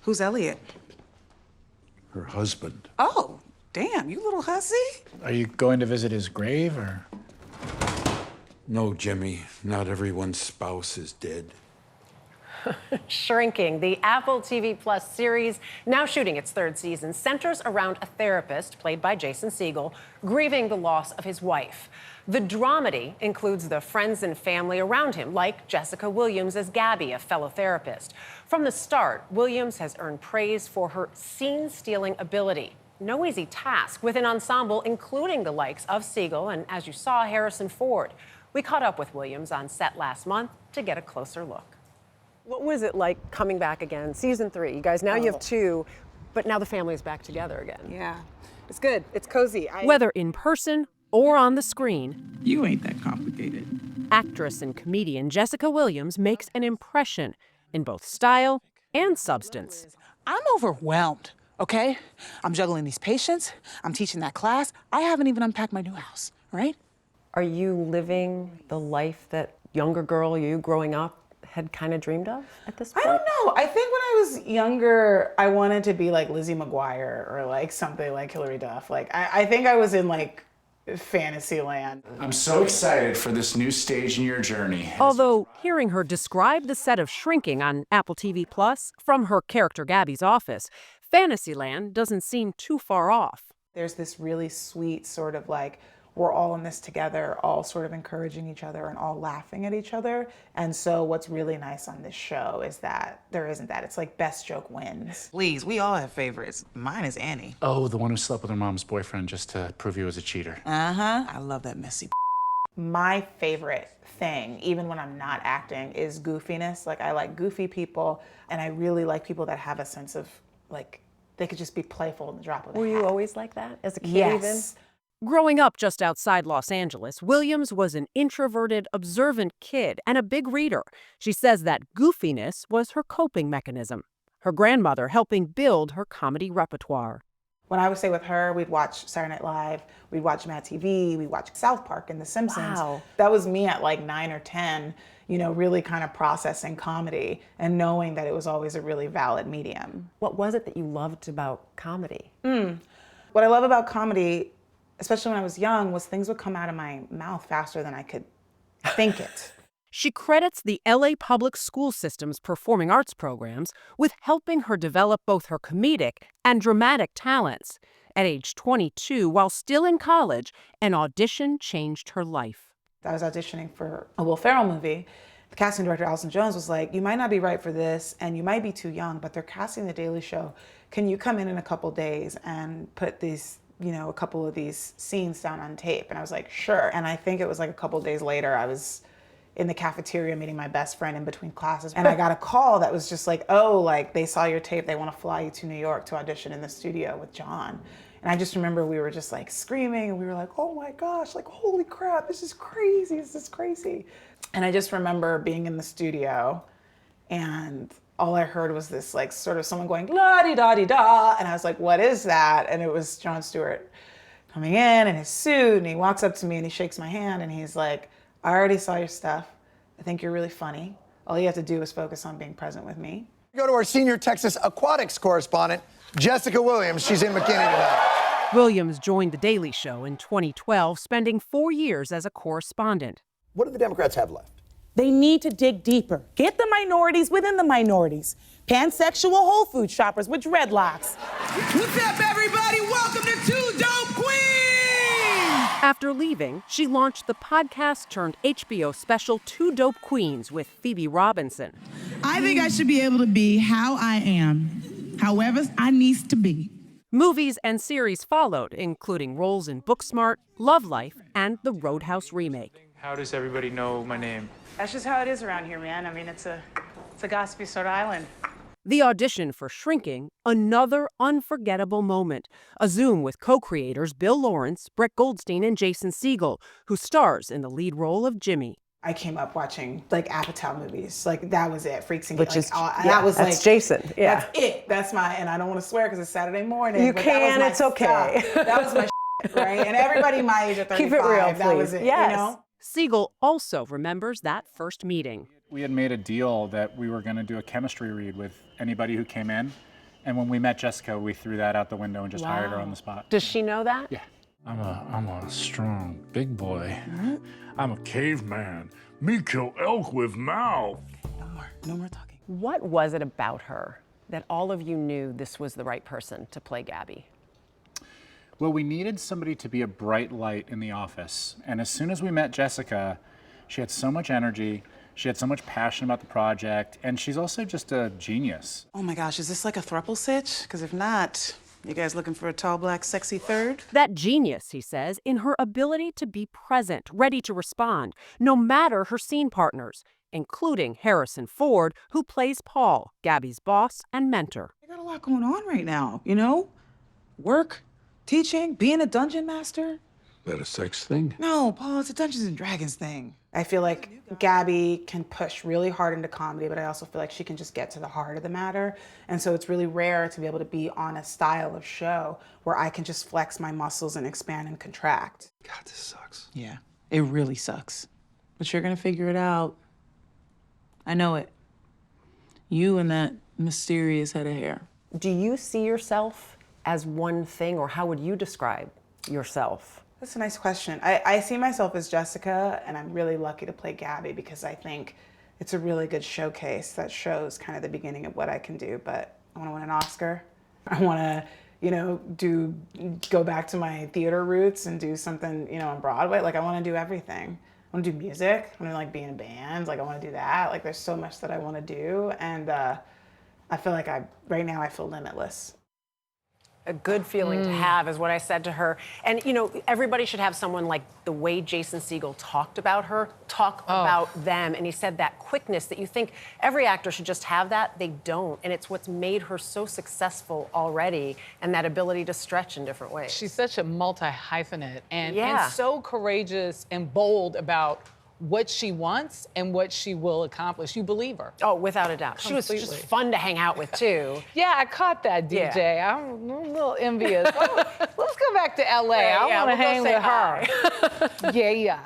Who's Elliot? Her husband. Oh, damn, you little hussy. Are you going to visit his grave, or? No, Jimmy, not everyone's spouse is dead. Shrinking, the Apple TV Plus series, now shooting its third season, centers around a therapist, played by Jason Segel, grieving the loss of his wife. The dramedy includes the friends and family around him, like Jessica Williams as Gabby, a fellow therapist. From the start, Williams has earned praise for her scene-stealing ability. No easy task with an ensemble including the likes of Segel and, as you saw, Harrison Ford. We caught up with Williams on set last month to get a closer look. What was it like coming back again? Season 3, you guys, now you have 2, but now the family's back together again. Yeah, it's good. It's cozy. Whether in person or on the screen, You ain't that complicated. actress and comedian Jessica Williams makes an impression in both style and substance. I'm overwhelmed, okay? I'm juggling these patients. I'm teaching that class. I haven't even unpacked my new house, right? Are you living the life that younger girl you growing up had kind of dreamed of at this point? I don't know. I think when I was younger, I wanted to be like Lizzie McGuire or like something like Hilary Duff. Like, I think I was in like fantasy land. I'm so excited for this new stage in your journey. Although hearing her describe the set of Shrinking on Apple TV Plus from her character Gabby's office, Fantasyland doesn't seem too far off. There's this really sweet sort of like, we're all in this together, all sort of encouraging each other and all laughing at each other. And so what's really nice on this show is that there isn't that. It's like best joke wins. Please, we all have favorites. Mine is Annie. Oh, the one who slept with her mom's boyfriend just to prove he was a cheater. Uh-huh. I love that messy. My favorite thing, even when I'm not acting, is goofiness. Like, I like goofy people, and I really like people that have a sense of, like, they could just be playful in the drop of a hat. Were you always like that as a kid Yes. even? Growing up just outside Los Angeles, Williams was an introverted, observant kid and a big reader. She says that goofiness was her coping mechanism, her grandmother helping build her comedy repertoire. When I would stay with her, we'd watch Saturday Night Live, we'd watch Mad TV, we'd watch South Park and The Simpsons. Wow. That was me at like 9 or 10, you know, really kind of processing comedy and knowing that it was always a really valid medium. What was it that you loved about comedy? What I love about comedy, especially when I was young, was things would come out of my mouth faster than I could think it. She credits the LA public school system's performing arts programs with helping her develop both her comedic and dramatic talents. At age 22, while still in college, an audition changed her life. I was auditioning for a Will Ferrell movie. The casting director, Allison Jones, was like, you might not be right for this, and you might be too young, but they're casting The Daily Show. Can you come in a couple days and put these, you know, a couple of these scenes down on tape? And I was like, sure. And I think it was like a couple days later, I was in the cafeteria meeting my best friend in between classes. And I got a call that was just like, oh, like they saw your tape. They want to fly you to New York to audition in the studio with John. And I just remember we were just like screaming and we were like, oh my gosh, like, holy crap, this is crazy, this is crazy. And I just remember being in the studio and all I heard was this like sort of someone going la-di-da-di-da. And I was like, what is that? And it was Jon Stewart coming in his suit and he walks up to me and he shakes my hand and he's like, I already saw your stuff. I think you're really funny. All you have to do is focus on being present with me. Go to our senior Texas aquatics correspondent, Jessica Williams. She's in McKinney tonight. Williams joined The Daily Show in 2012, spending 4 years as a correspondent. What do the Democrats have left? They need to dig deeper. Get the minorities within the minorities. Pansexual Whole Food shoppers with dreadlocks. What's up, everybody? Welcome to Two Dope Queens! After leaving, she launched the podcast-turned-HBO special Two Dope Queens with Phoebe Robinson. I think I should be able to be how I am, however I needs to be. Movies and series followed, including roles in Booksmart, Love Life, and the Roadhouse remake. How does everybody know my name? That's just how it is around here, man. I mean, it's a gossipy sort of island. The audition for Shrinking, another unforgettable moment. A Zoom with co-creators Bill Lawrence, Brett Goldstein, and Jason Segel, who stars in the lead role of Jimmy. I came up watching like Apatow movies. Like that was it. Freaks and Which like, is, that was that's like Jason. Yeah. That's it. That's my, and I don't want to swear because it's Saturday morning. You but can, that was my it's okay. stuff. That was my shit, right? And everybody my age at 35, Keep it real, that was please. it, Yes. you know? Segel also remembers that first meeting. We had made a deal that we were going to do a chemistry read with anybody who came in. And when we met Jessica, we threw that out the window and just hired her on the spot. Does she know that? Yeah. I'm a strong big boy. I'm a caveman. Me kill elk with mouth. No more talking. What was it about her that all of you knew this was the right person to play Gabby? Well, we needed somebody to be a bright light in the office. And as soon as we met Jessica, she had so much energy. She had so much passion about the project, and she's also just a genius. Oh my gosh, is this like a throuple sitch? Because if not, you guys looking for a tall, black, sexy third? That genius, he says, in her ability to be present, ready to respond, no matter her scene partners, including Harrison Ford, who plays Paul, Gabby's boss and mentor. I got a lot going on right now, you know? Work, teaching, being a dungeon master. That a sex thing? No, Paul, it's a Dungeons and Dragons thing. I feel like Gabby can push really hard into comedy, but I also feel like she can just get to the heart of the matter. And so it's really rare to be able to be on a style of show where I can just flex my muscles and expand and contract. God, this sucks. Yeah, it really sucks. But you're gonna figure it out. I know it. You and that mysterious head of hair. Do you see yourself as one thing, or how would you describe yourself? That's a nice question. I see myself as Jessica, and I'm really lucky to play Gabby because I think it's a really good showcase that shows kind of the beginning of what I can do. But I want to win an Oscar. I want to, you know, go back to my theater roots and do something, you know, on Broadway. Like I want to do everything. I want to do music. I want to like be in a band. Like I want to do that. Like there's so much that I want to do, and I feel like right now I feel limitless. A good feeling to have is what I said to her. And, you know, everybody should have someone like the way Jason Segel talked about her, talk about them. And he said that quickness that you think every actor should just have that. They don't. And it's what's made her so successful already, and that ability to stretch in different ways. She's such a multi-hyphenate and Yeah. so courageous and bold about what she wants and what she will accomplish. You believe her. Oh, without a doubt. She was just Completely. fun to hang out with, too. Yeah, I caught that, DJ. Yeah. I'm a little envious. Let's go back to LA. I Yeah, want to we'll go hang say with her. Yeah.